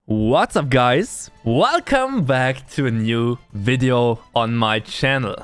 What's up, guys? Welcome back to a new video on my channel.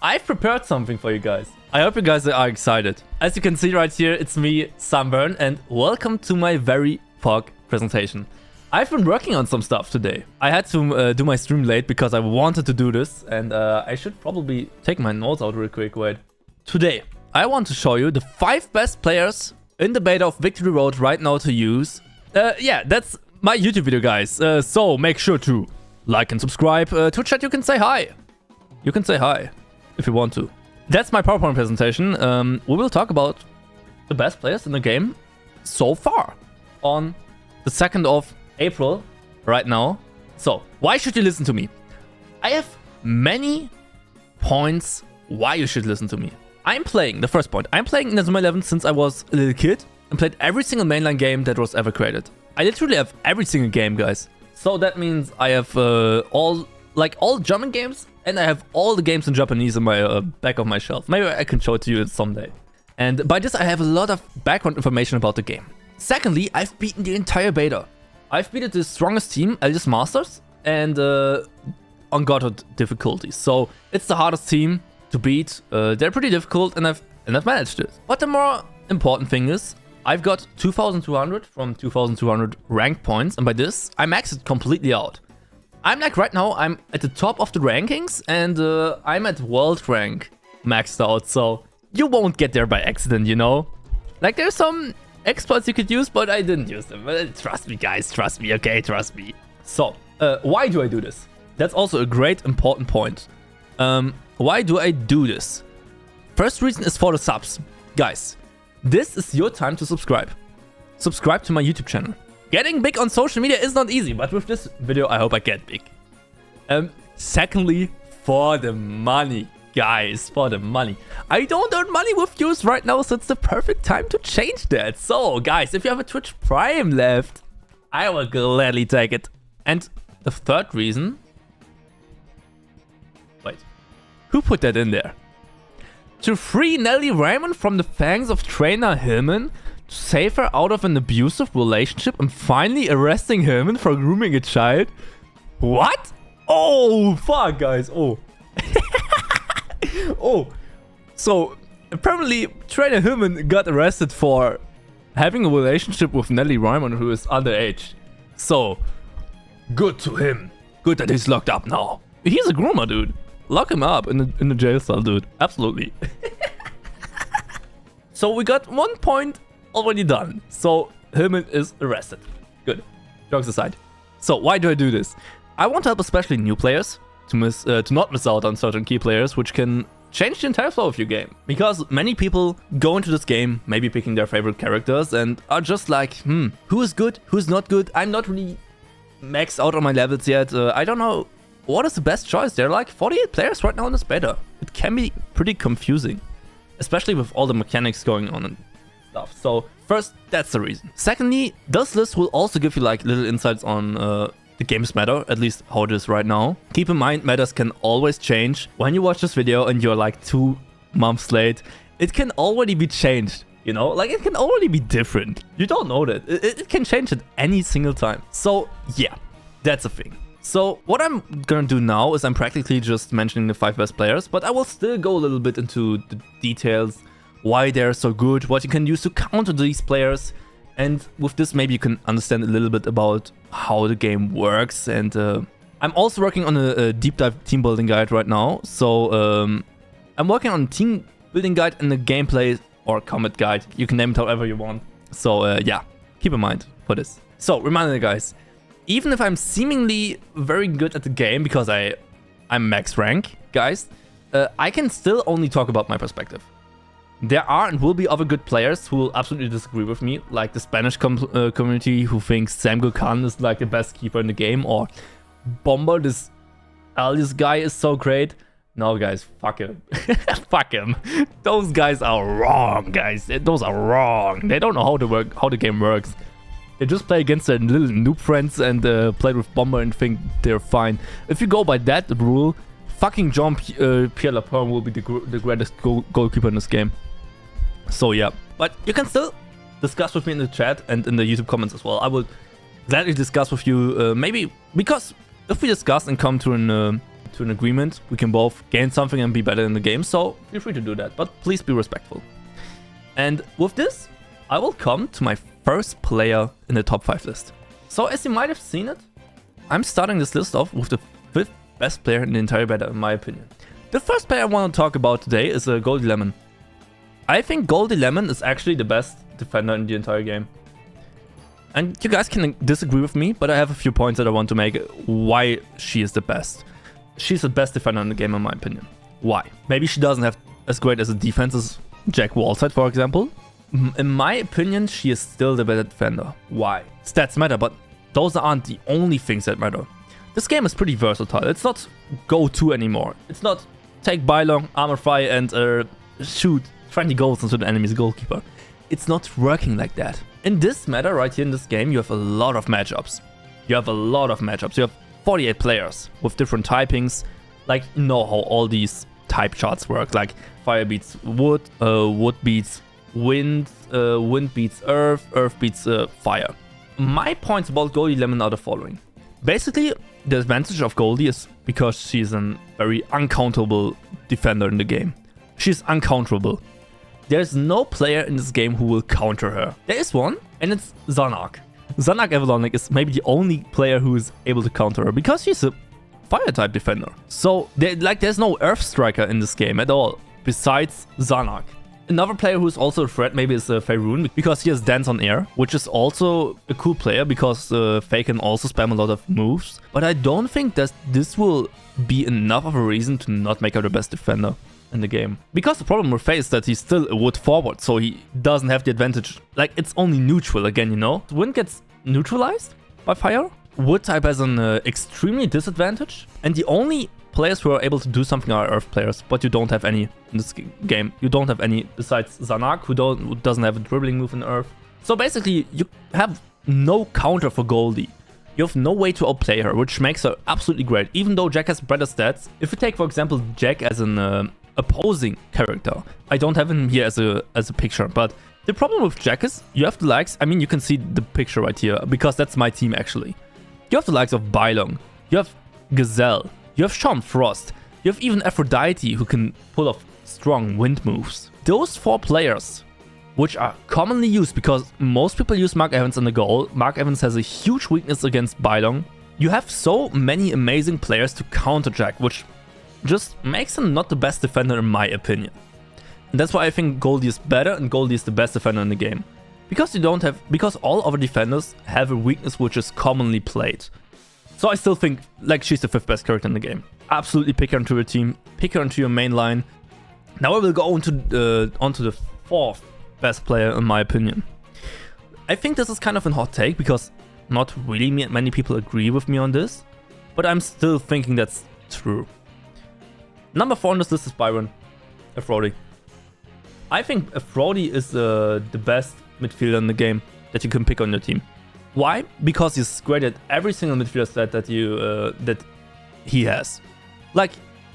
I've prepared something for you guys. I hope you guys are excited. As you can see right here, it's me, Sunburn, and welcome to my very POG presentation. I've been working on some stuff today. I had to do my stream late because I wanted to do this, and I should probably take my notes out real quick. Wait. Today, I want to show you the 5 best players in the beta of Victory Road right now to use. Yeah, that's my YouTube video, guys. So make sure to like and subscribe. To chat, you can say hi. You can say hi if you want to. That's my PowerPoint presentation. We will talk about the best players in the game so far on the 2nd of April right now. So why should you listen to me? I have many points why you should listen to me. I'm playing, the first point, I'm playing Inazuma 11 since I was a little kid and played every single mainline game that was ever created. I literally have every single game, guys. So that means I have all German games, and I have all the games in Japanese in my back of my shelf. Maybe I can show it to you someday. And by this, I have a lot of background information about the game. Secondly, I've beaten the entire beta. I've beaten the strongest team, Eldest Masters, and on Godhood difficulties. So it's the hardest team to beat. They're pretty difficult, and I've managed it. But the more important thing is, I've got 2,200 from 2,200 rank points, and by this, I maxed it completely out. I'm like, right now, I'm at the top of the rankings, and I'm at world rank maxed out, so you won't get there by accident, you know? Like, there's some exploits you could use, but I didn't use them. Trust me, guys, trust me, okay? Trust me. So, why do I do this? That's also a great, important point. Why do I do this? First reason is for the subs. Guys, this is your time to subscribe. Subscribe to my YouTube channel. Getting big on social media is not easy, but with this video, I hope I get big. Secondly, for the money, guys, for the money. I don't earn money with views right now, so it's the perfect time to change that. So, guys, if you have a Twitch Prime left, I will gladly take it. And the third reason... Wait, who put that in there? To free Nelly Raymond from the fangs of trainer Hillman, to save her out of an abusive relationship, and finally arresting Hillman for grooming a child. What? Oh, fuck, guys. Oh. Oh. So, apparently, trainer Hillman got arrested for having a relationship with Nelly Raymond, who is underage. So, good to him. Good that he's locked up now. He's a groomer, dude. Lock him up in the jail cell, dude. Absolutely. So we got 1 point already done. So Hillman is arrested. Good. Jokes aside. So why do I do this? I want to help especially new players to not miss out on certain key players, which can change the entire flow of your game. Because many people go into this game, maybe picking their favorite characters, and are just like, who is good, who's not good? I'm not really maxed out on my levels yet. I don't know. What is the best choice? There are like 48 players right now in this beta. It can be pretty confusing, especially with all the mechanics going on and stuff. So first, that's the reason. Secondly, this list will also give you like little insights on the game's meta, at least how it is right now. Keep in mind, metas can always change. When you watch this video and you're like 2 months late, it can already be changed. You know, like it can already be different. You don't know that. It can change at any single time. So yeah, that's a thing. So what I'm gonna do now is I'm practically just mentioning the 5 best players, but I will still go a little bit into the details, why they're so good, what you can use to counter these players, and with this maybe you can understand a little bit about how the game works. And I'm also working on a deep dive team building guide right now. So I'm working on a team building guide and a gameplay or combat guide. You can name it however you want. So yeah, keep in mind for this. So reminder, guys. Even if I'm seemingly very good at the game because I'm max rank, guys, I can still only talk about my perspective. There are and will be other good players who will absolutely disagree with me, like the Spanish community who thinks Sam Gokhan is like the best keeper in the game, or Bomber, this alias guy is so great. No, guys, fuck him. Fuck him. Those guys are wrong, guys. Those are wrong. They don't know how the game works. They just play against their little noob friends and play with Bomber and think they're fine. If you go by that rule, fucking Jean-Pierre Lapin will be the greatest goalkeeper in this game. So yeah, but you can still discuss with me in the chat and in the YouTube comments as well. I will gladly discuss with you, maybe because if we discuss and come to an agreement, we can both gain something and be better in the game. So feel free to do that, but please be respectful. And with this, I will come to my first player in the top 5 list. So as you might have seen it, I'm starting this list off with the 5th best player in the entire beta, in my opinion. The first player I want to talk about today is Goldie Lemon. I think Goldie Lemon is actually the best defender in the entire game. And you guys can disagree with me, but I have a few points that I want to make why she is the best. She's the best defender in the game, in my opinion. Why? Maybe she doesn't have as great as a defense as Jack Wallside, for example. In my opinion, she is still the better defender. Why? Stats matter, but those aren't the only things that matter. This game is pretty versatile. It's not go-to anymore. It's not take Bylong, armor fire, and shoot 20 goals into the enemy's goalkeeper. It's not working like that. In this meta right here in this game, you have a lot of matchups. You have 48 players with different typings. Like, you know how all these type charts work. Like, fire beats wood, wood beats wind, wind beats earth, earth beats fire. My points about Goldie Lemon are the following. Basically, the advantage of Goldie is because she's a very uncounterable defender in the game. She's uncounterable. There's no player in this game who will counter her. There is one, and it's Zanark. Zanark Avalonic is maybe the only player who is able to counter her because she's a fire-type defender. So, there's no Earth Striker in this game at all, besides Zanark. Another player who's also a threat maybe is Faerun, because he has Dance on Air, which is also a cool player because Faye can also spam a lot of moves. But I don't think that this will be enough of a reason to not make her the best defender in the game. Because the problem with Faye is that he's still a wood forward, so he doesn't have the advantage. Like, it's only neutral again, you know? Wind gets neutralized by fire. Wood type has an extremely disadvantage, and the only players who are able to do something are Earth players, but you don't have any in this game. You don't have any besides Zanark, who doesn't have a dribbling move in Earth. So basically, you have no counter for Goldie. You have no way to outplay her, which makes her absolutely great, even though Jack has better stats. If you take, for example, Jack as an opposing character, I don't have him here as a picture, but the problem with Jack is you have the likes. I mean, you can see the picture right here, because that's my team actually. You have the likes of Bylong, you have Gazelle, you have Sean Frost, you have even Aphrodite who can pull off strong wind moves. Those 4 players, which are commonly used because most people use Mark Evans in the goal. Mark Evans has a huge weakness against Bylong. You have so many amazing players to counter Jack, which just makes him not the best defender in my opinion. And that's why I think Goldie is better and Goldie is the best defender in the game. Because all other defenders have a weakness which is commonly played. So I still think like she's the 5th best character in the game. Absolutely pick her into your team, pick her into your main line. Now I will go onto the 4th best player in my opinion. I think this is kind of a hot take because not really many people agree with me on this, but I'm still thinking that's true. Number 4 on this list is Byron Aphrodite. I think Aphrodite is the best midfielder in the game that you can pick on your team. Why? Because he's great at every single midfielder stat that he has. Like,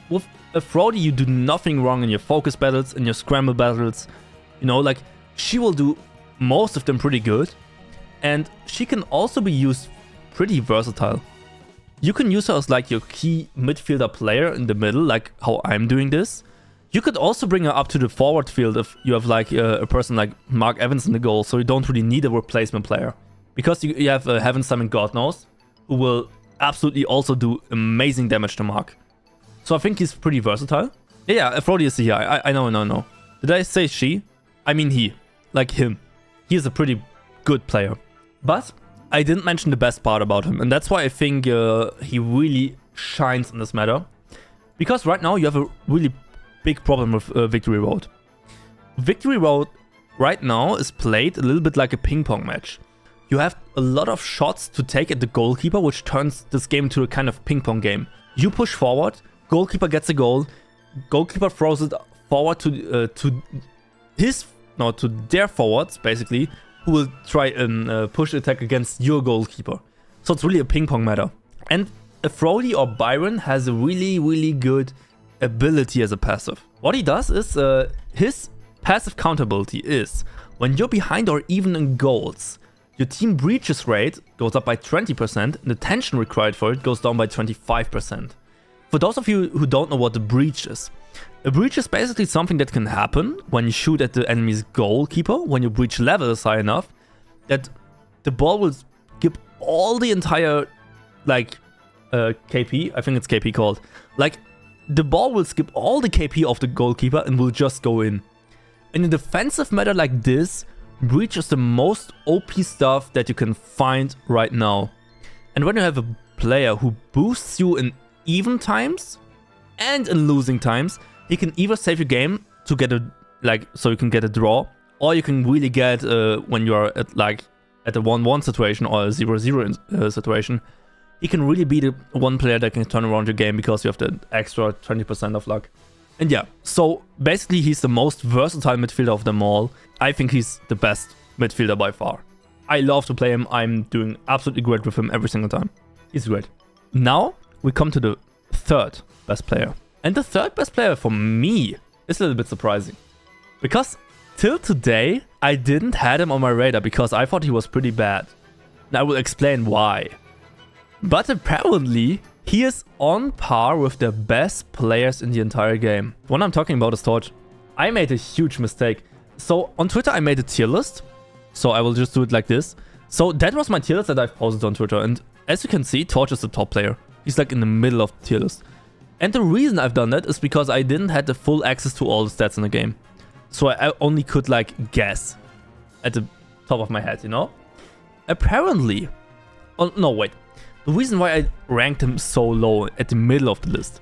with Aphrodite, you do nothing wrong in your focus battles, in your scramble battles. You know, like, she will do most of them pretty good. And she can also be used pretty versatile. You can use her as like your key midfielder player in the middle, like how I'm doing this. You could also bring her up to the forward field if you have like a person like Mark Evans in the goal, so you don't really need a replacement player. Because you have Heaven Summon God Knows, who will absolutely also do amazing damage to Mark. So I think he's pretty versatile. Yeah, Aphrodite is here. I know. Did I say she? I mean he. Like him. He is a pretty good player. But I didn't mention the best part about him, and that's why I think he really shines in this matter. Because right now you have a really big problem with Victory Road. Victory Road right now is played a little bit like a ping pong match. You have a lot of shots to take at the goalkeeper, which turns this game to a kind of ping pong game. You push forward, goalkeeper gets a goal, goalkeeper throws it forward to their forwards, basically, who will try and push attack against your goalkeeper. So it's really a ping pong matter. And Aphrodite or Byron has a really, really good ability as a passive. What he does is, his passive counter ability is, when you're behind or even in goals, your team breaches rate goes up by 20%, and the tension required for it goes down by 25%. For those of you who don't know what the breach is, a breach is basically something that can happen when you shoot at the enemy's goalkeeper, when your breach level is high enough, that the ball will skip all the entire, like, KP, I think it's KP called. Like, the ball will skip all the KP of the goalkeeper and will just go in. In a defensive meta like this, breach is the most OP stuff that you can find right now. And when you have a player who boosts you in even times and in losing times, he can either save your game to get a, like, so you can get a draw, or you can really get, when you are at, like, at a 1-1 situation or a 0-0 situation, he can really be the one player that can turn around your game because you have the extra 20% of luck. And yeah, so basically he's the most versatile midfielder of them all. I think he's the best midfielder by far. I love to play him. I'm doing absolutely great with him every single time. He's great. Now we come to the third best player. And the third best player for me is a little bit surprising. Because till today, I didn't have him on my radar because I thought he was pretty bad. And I will explain why. But apparently, he is on par with the best players in the entire game. The one I'm talking about is Torch. I made a huge mistake. So on Twitter, I made a tier list. So I will just do it like this. So that was my tier list that I've posted on Twitter. And as you can see, Torch is the top player. He's like in the middle of the tier list. And the reason I've done that is because I didn't have the full access to all the stats in the game. So I only could like guess at the top of my head, you know? Apparently... Oh, no, wait. The reason why I ranked him so low at the middle of the list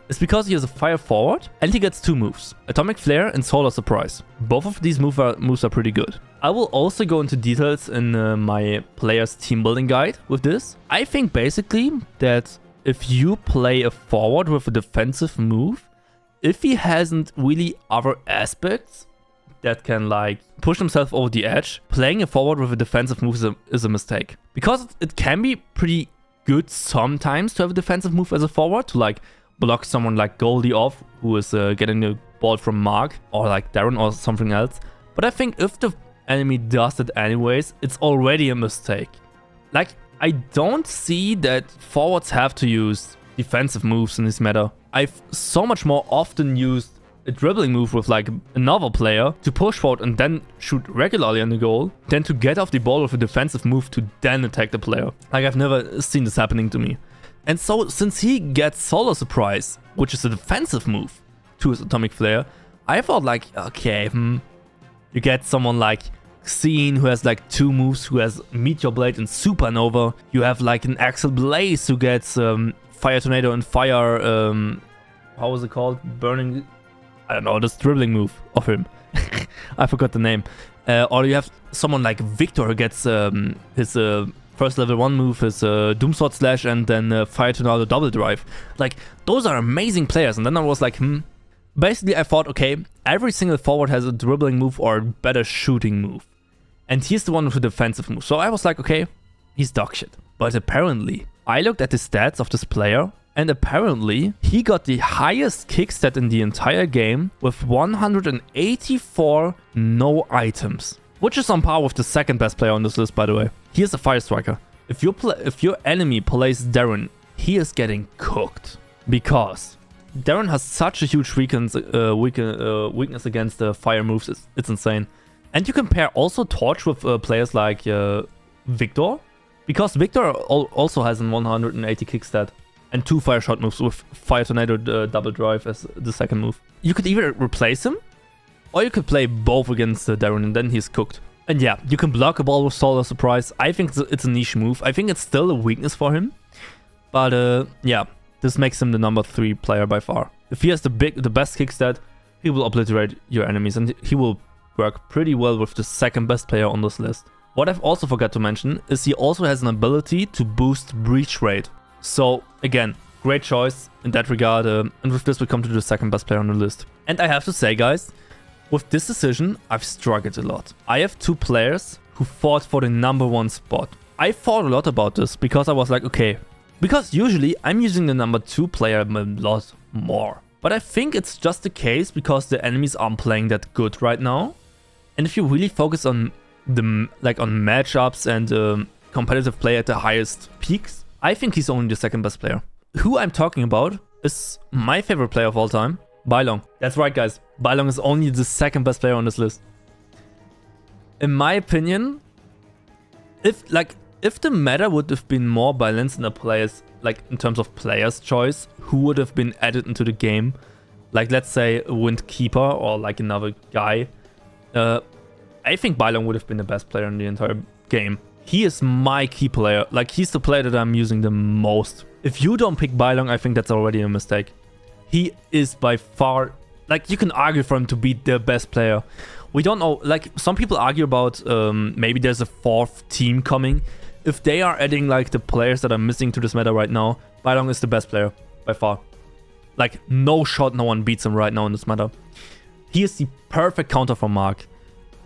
is because he has a fire forward and he gets two moves, Atomic Flare and Solar Surprise. Both of these moves are pretty good. I will also go into details in my player's team building guide with this. I think basically that if you play a forward with a defensive move, if he hasn't really other aspects that can like push himself over the edge, playing a forward with a defensive move is a mistake. Because it can be pretty good sometimes to have a defensive move as a forward, to like block someone like Goldie off, who is getting the ball from Mark, or like Darren or something else. But I think if the enemy does it anyways, it's already a mistake. Like, I don't see that forwards have to use defensive moves in this meta. I've so much more often used a dribbling move with like another player to push forward and then shoot regularly on the goal than to get off the ball with a defensive move to then attack the player. Like, I've never seen this happening to me. And so since he gets Solar Surprise, which is a defensive move to his Atomic Flare, I thought like, okay, you get someone like Xene who has like two moves, who has Meteor Blade and Supernova. You have like an Axel Blaze who gets Fire Tornado and Fire, how was it called? Burning... I don't know, this dribbling move of him. I forgot the name. Or you have someone like Victor who gets his first level 1 move, his Doomsword Slash, and then Fire Tornado Double Drive. Like, those are amazing players. And then I was like, Basically, I thought, okay, every single forward has a dribbling move or a better shooting move. And he's the one with the defensive move. So I was like, okay, he's dog shit. But apparently, I looked at the stats of this player, and apparently, he got the highest kick stat in the entire game with 184 no items. Which is on par with the second best player on this list, by the way. He is a Fire Striker. If your enemy plays Darren, he is getting cooked. Because Darren has such a huge weakness against the fire moves. It's insane. And you compare also Torch with players like Victor. Because Victor also has a 180 kick stat. And 2 fire shot moves with Fire Tornado Double Drive as the second move. You could either replace him, or you could play both against Darren and then he's cooked. And yeah, you can block a ball with Solar Surprise. I think it's a niche move. I think it's still a weakness for him. But yeah, this makes him the number 3 player by far. If he has the best kick stat, he will obliterate your enemies and he will work pretty well with the second best player on this list. What I've also forgot to mention is he also has an ability to boost breach rate. So again, great choice in that regard, and with this we come to the second best player on the list. And I have to say, guys, with this decision I've struggled a lot. I have 2 players who fought for the number 1 spot. I thought a lot about this because I was like, okay, because usually I'm using the number 2 player a lot more. But I think it's just the case because the enemies aren't playing that good right now. And if you really focus on like on matchups and competitive play at the highest peaks, I think he's only the second best player. Who I'm talking about is my favorite player of all time, Bylong. That's right, guys. Bylong is only the second best player on this list. In my opinion, if the meta would have been more balanced in the players, like in terms of players' choice, who would have been added into the game, like let's say a Wind Keeper or like another guy, I think Bylong would have been the best player in the entire game. He is my key player. Like, he's the player that I'm using the most. If you don't pick Bylong, I think that's already a mistake. He is by far, like, you can argue for him to be the best player. We don't know, like, some people argue about maybe there's a fourth team coming. If they are adding, like, the players that are missing to this meta right now, Bylong is the best player by far. Like, no shot, no one beats him right now in this meta. He is the perfect counter for Mark.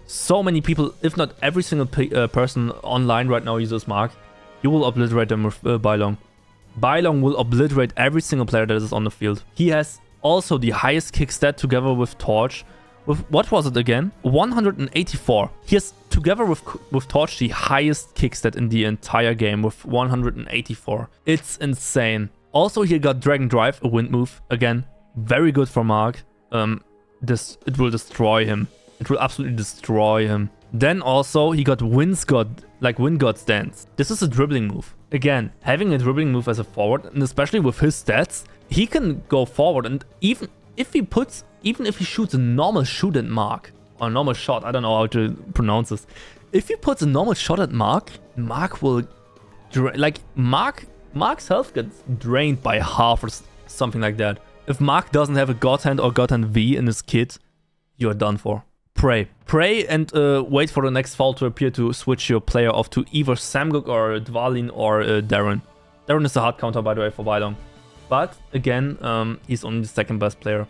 So many people, if not every single person online right now uses Mark. You will obliterate them with Bylong. Bylong will obliterate every single player that is on the field. He has also the highest kick stat together with Torch. With, what was it again? 184. He has, together with Torch, the highest kick stat in the entire game with 184. It's insane. Also, he got Dragon Drive, a wind move. Again, very good for Mark. It will destroy him. It will absolutely destroy him. Then also, he got Wind God Stance. This is a dribbling move. Again, having a dribbling move as a forward, and especially with his stats, he can go forward. And even if he shoots a normal shoot at Mark, or a normal shot, I don't know how to pronounce this. If he puts a normal shot at Mark, Mark will, Mark's health gets drained by half or something like that. If Mark doesn't have a God Hand or God Hand V in his kit, you're done for. Pray and wait for the next foul to appear to switch your player off to either Samguk or Dvalin or Darren. Darren is a hard counter, by the way, for Bylong. But again, he's only the second best player.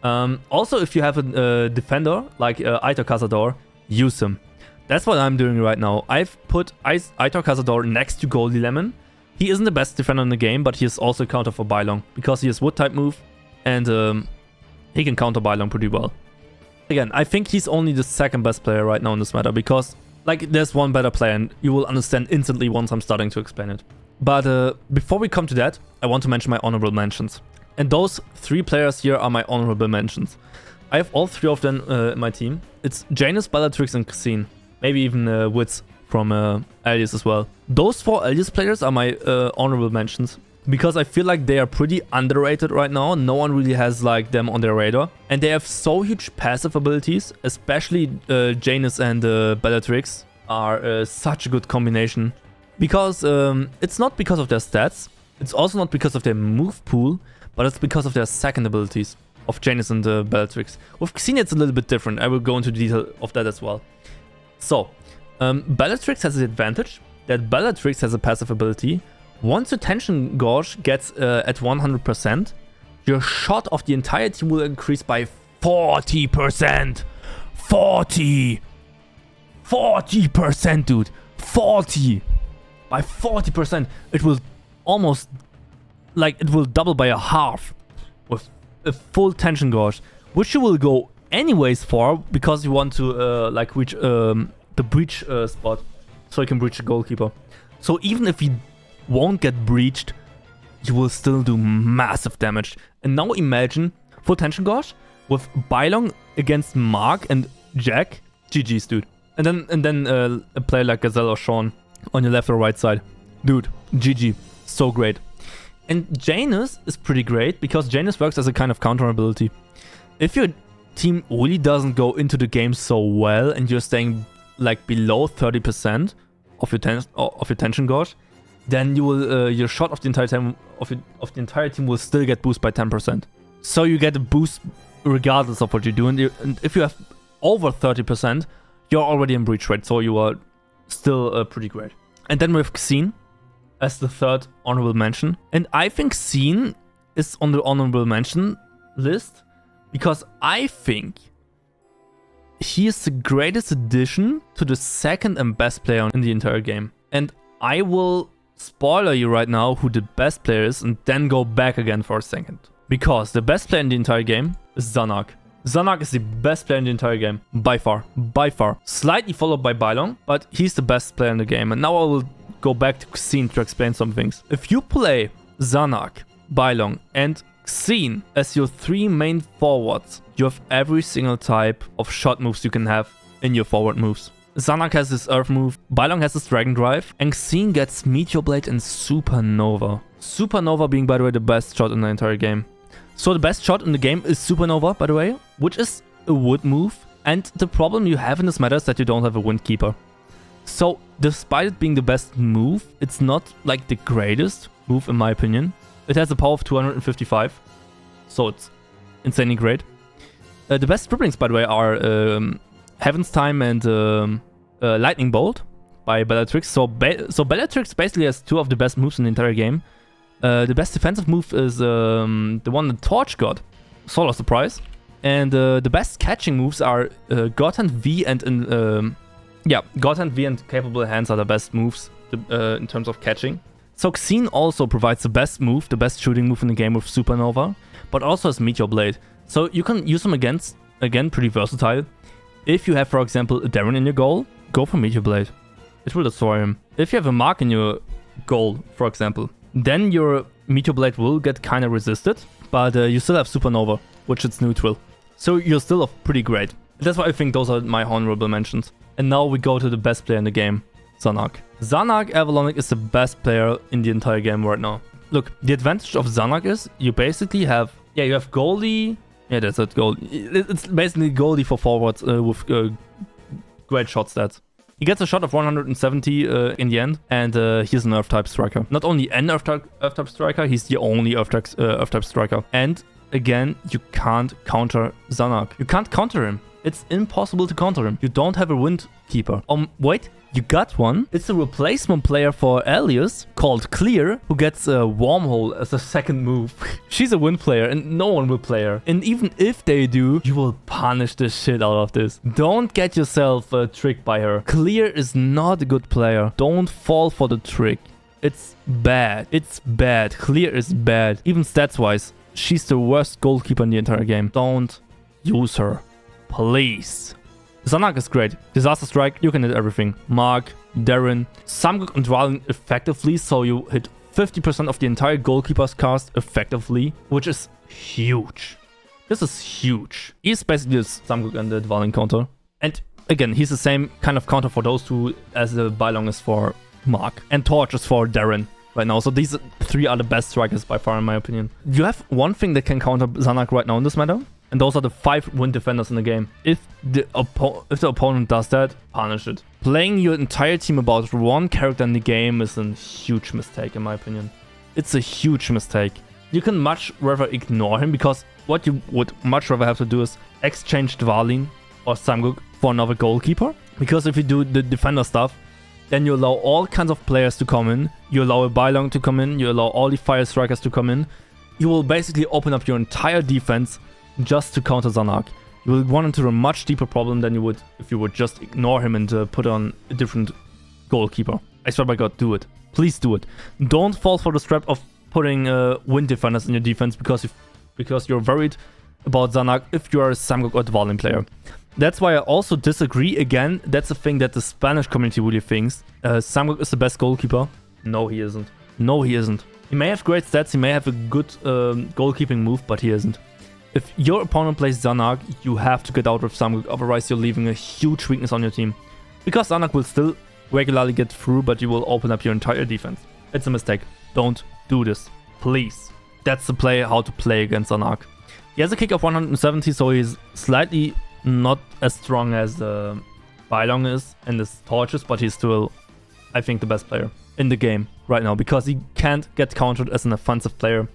Also, if you have a defender like Aitor Cazador, use him. That's what I'm doing right now. I've put Aitor Cazador next to Goldie Lemon. He isn't the best defender in the game, but he is also a counter for Bylong because he has Wood type move and he can counter Bylong pretty well. Again, I think he's only the second best player right now in this meta because, like, there's one better player and you will understand instantly once I'm starting to explain it. But before we come to that, I want to mention my honorable mentions. And those three players here are my honorable mentions. I have all three of them in my team. It's Janus, Bellatrix, and Cassine. Maybe even Witz from Alias as well. Those four Alias players are my honorable mentions, because I feel like they are pretty underrated right now. No one really has like them on their radar. And they have so huge passive abilities, especially Janus and Bellatrix are such a good combination. Because it's not because of their stats, it's also not because of their move pool, but it's because of their second abilities of Janus and Bellatrix. With Xenia it's a little bit different. I will go into detail of that as well. So, Bellatrix has the advantage that Bellatrix has a passive ability. Once your tension gauge gets at 100%, your shot of the entire team will increase by 40%. 40%, dude. 40. By 40%. It will almost, like, it will double by a half with a full tension gauge, which you will go anyways for because you want to, like, reach the breach spot so you can breach the goalkeeper. So even if he won't get breached, you will still do massive damage. And now imagine full tension gauge with Bylong against Mark and Jack. GG's, dude. And then a player like Gazelle or Sean on your left or right side. Dude, GG. So great. And Janus is pretty great because Janus works as a kind of counter ability. If your team really doesn't go into the game so well and you're staying like below 30% of your tension gauge, then you will your shot of the entire team will still get boosted by 10%. So you get a boost regardless of what you do. And if you have over 30%, you're already in breach rate, so you are still pretty great. And then we have Xene as the third honorable mention. And I think Xene is on the honorable mention list because I think he is the greatest addition to the second and best player in the entire game. And I will spoiler you right now who the best player is and then go back again for a second. Because the best player in the entire game is Zanak. Zanak is the best player in the entire game. By far. By far. Slightly followed by Bylong, but he's the best player in the game. And now I will go back to Xeen to explain some things. If you play Zanak, Bylong, and Xeen as your 3 main forwards, you have every single type of shot moves you can have in your forward moves. Zanak has his Earth move, Bylong has his Dragon Drive, and Xeen gets Meteor Blade and Supernova. Supernova being, by the way, the best shot in the entire game. So the best shot in the game is Supernova, by the way, which is a wood move. And the problem you have in this meta is that you don't have a Wind Keeper. So despite it being the best move, it's not like the greatest move in my opinion. It has a power of 255, so it's insanely great. The best dribblings, by the way, are Heaven's Time and Lightning Bolt by Bellatrix. So Bellatrix basically has 2 of the best moves in the entire game. The best defensive move is the one that Torch got. Sort of surprise. And the best catching moves are God Hand V and God Hand V and Capable Hands are the best moves in terms of catching. So Xeen also provides the best move, the best shooting move in the game with Supernova, but also has Meteor Blade. So you can use them against, again, pretty versatile. If you have, for example, a Darren in your goal, go for Meteor Blade. It will destroy him. If you have a Mark in your goal, for example, then your Meteor Blade will get kind of resisted, but you still have Supernova, which is neutral. So you're still pretty great. That's why I think those are my honorable mentions. And now we go to the best player in the game, Zanak. Zanak Avalonic is the best player in the entire game right now. Look, the advantage of Zanak is you basically have, you have Goldie. Yeah, that's it, Goldie. It's basically Goldie for forwards with great shot stats. He gets a shot of 170 in the end, and he's an Earth-type striker. Not only an Earth-type striker, he's the only Earth-type striker. And again, you can't counter Zanak. You can't counter him. It's impossible to counter him. You don't have a Wind Keeper. Wait, you got one. It's a replacement player for Alias called Clear, who gets a Wormhole as a second move. She's a Wind player and no one will play her. And even if they do, you will punish the shit out of this. Don't get yourself tricked by her. Clear is not a good player. Don't fall for the trick. It's bad. It's bad. Clear is bad. Even stats-wise, she's the worst goalkeeper in the entire game. Don't use her. Please. Zanak is great. Disaster Strike, you can hit everything. Mark, Darren, Samguk and Dwalin effectively, so you hit 50% of the entire goalkeeper's cast effectively, which is huge. This is huge. He's basically the Samguk and the Dwalin counter. And again, he's the same kind of counter for those 2 as the Bylong is for Mark. And Torch is for Darren right now. So these 3 are the best strikers by far in my opinion. You have one thing that can counter Zanak right now in this meta. And those are the 5 Wind defenders in the game. If the opponent does that, punish it. Playing your entire team about one character in the game is a huge mistake, in my opinion. It's a huge mistake. You can much rather ignore him, because what you would much rather have to do is exchange Dwalin or Samguk for another goalkeeper. Because if you do the defender stuff, then you allow all kinds of players to come in. You allow a Bylong to come in. You allow all the fire strikers to come in. You will basically open up your entire defense just to counter Zanak. You will run into a much deeper problem than you would if you would just ignore him and put on a different goalkeeper. I swear by God, do it. Please do it. Don't fall for the trap of putting Wind defenders in your defense because you're worried about Zanak if you're a Samguk or Dwalin player. That's why I also disagree. Again, that's a thing that the Spanish community really thinks. Samguk is the best goalkeeper. No, he isn't. No, he isn't. He may have great stats, he may have a good goalkeeping move, but he isn't. If your opponent plays Zanak, you have to get out with Samguk, otherwise you're leaving a huge weakness on your team. Because Zanak will still regularly get through, but you will open up your entire defense. It's a mistake. Don't do this. Please. That's the play, how to play against Zanak. He has a kick of 170, so he's slightly not as strong as Bylong is and his Torches, but he's still, I think, the best player in the game right now, because he can't get countered as an offensive player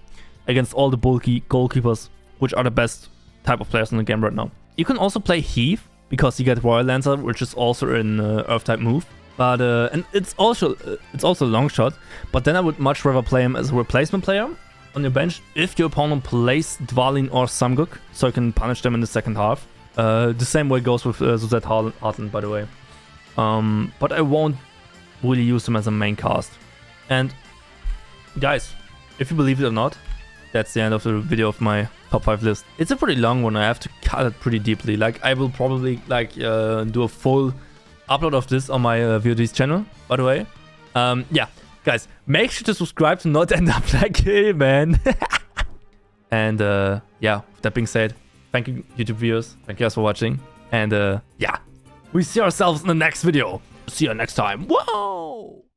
against all the bulky goalkeepers, which are the best type of players in the game right now. You can also play Heath, because you get Royal Lancer, which is also an Earth-type move. But and it's also a long shot. But then I would much rather play him as a replacement player on your bench if your opponent plays Dwalin or Samguk, so you can punish them in the second half. The same way goes with Suzette Hartland, by the way. But I won't really use him as a main cast. And guys, if you believe it or not, that's the end of the video of my top 5 list. It's a pretty long one. I have to cut it pretty deeply. Like, I will probably like do a full upload of this on my VOD's channel, by the way. Yeah, guys, make sure to subscribe to not end up like hey, man. And yeah, with that being said, thank you, YouTube viewers. Thank you guys for watching. And yeah, we see ourselves in the next video. See you next time. Whoa!